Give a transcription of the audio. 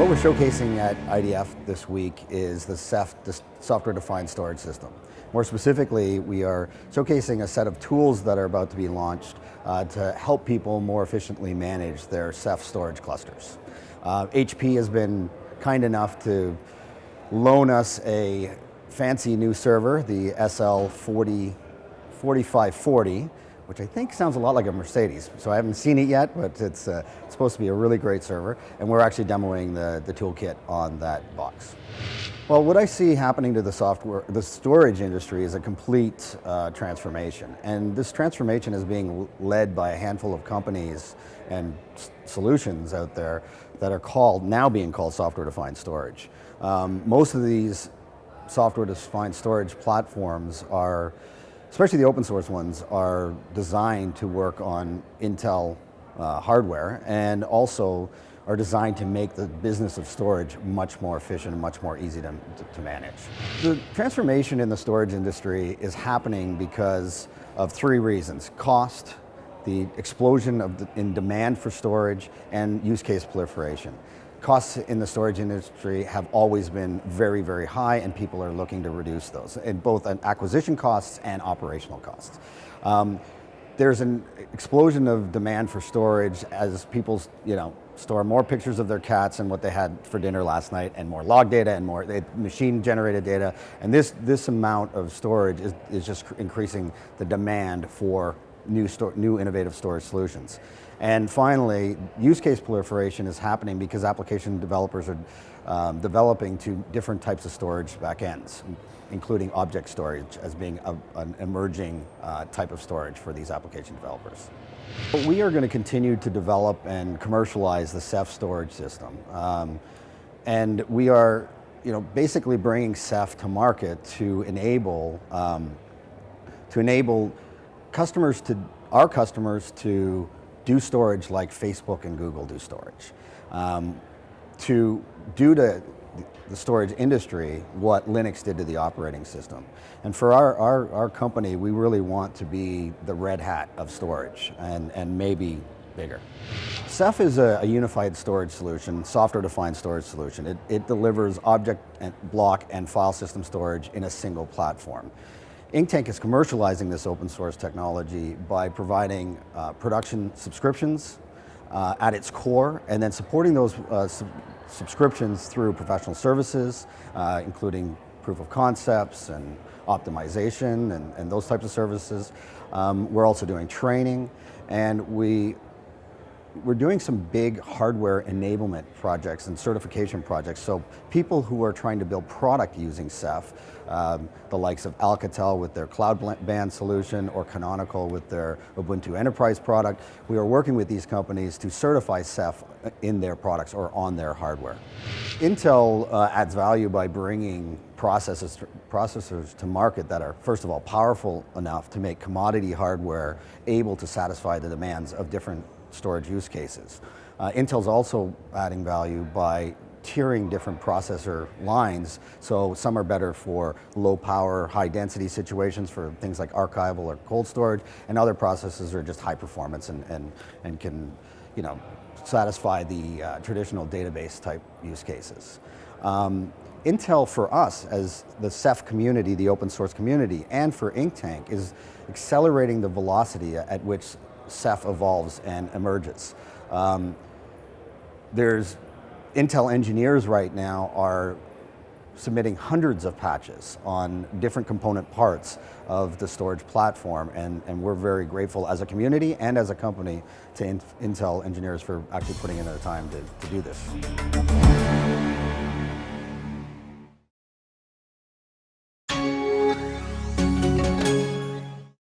What we're showcasing at IDF this week is the Ceph software-defined storage system. More specifically, we are showcasing a set of tools that are about to be launched to help people more efficiently manage their Ceph storage clusters. HP has been kind enough to loan us a fancy new server, the SL4540, which I think sounds a lot like a Mercedes. So I haven't seen it yet, but it's supposed to be a really great server, and we're actually demoing the toolkit on that box. Well, what I see happening to the storage industry is a complete transformation. And this transformation is being led by a handful of companies and solutions out there that are now being called software-defined storage. Most of these software-defined storage platforms are, especially the open source ones, are designed to work on Intel hardware, and also are designed to make the business of storage much more efficient and much more easy to manage. The transformation in the storage industry is happening because of three reasons: cost, the explosion in demand for storage, and use case proliferation. Costs in the storage industry have always been very, very high, and people are looking to reduce those, in both acquisition costs and operational costs. There's an explosion of demand for storage as people, store more pictures of their cats and what they had for dinner last night, and more log data and more machine-generated data. And this amount of storage is just increasing the demand for new innovative storage solutions. And finally, use case proliferation is happening because application developers are developing to different types of storage backends, including object storage as being an emerging type of storage for these application developers. We are going to continue to develop and commercialize the Ceph storage system. And we are basically bringing Ceph to market to enable our customers to do storage like Facebook and Google do storage. To do to the storage industry what Linux did to the operating system. And for our company, we really want to be the Red Hat of storage, and maybe bigger. Ceph is a unified storage solution, software-defined storage solution. It delivers object, and block, and file system storage in a single platform. Inktank is commercializing this open source technology by providing production subscriptions at its core, and then supporting those subscriptions through professional services, including proof of concepts and optimization and those types of services. We're also doing training, and we're doing some big hardware enablement projects and certification projects. So people who are trying to build product using Ceph, the likes of Alcatel with their cloud-band solution, or Canonical with their Ubuntu Enterprise product, we are working with these companies to certify Ceph in their products or on their hardware. Intel adds value by bringing processors to market that are, first of all, powerful enough to make commodity hardware able to satisfy the demands of different storage use cases. Intel's also adding value by tiering different processor lines, so some are better for low power, high density situations for things like archival or cold storage, and other processors are just high performance and can satisfy the traditional database type use cases. Intel, for us as the Ceph community, the open source community, and for Inktank, is accelerating the velocity at which Ceph evolves and emerges. There's Intel engineers right now are submitting hundreds of patches on different component parts of the storage platform, and we're very grateful as a community and as a company to Intel engineers for actually putting in their time to do this.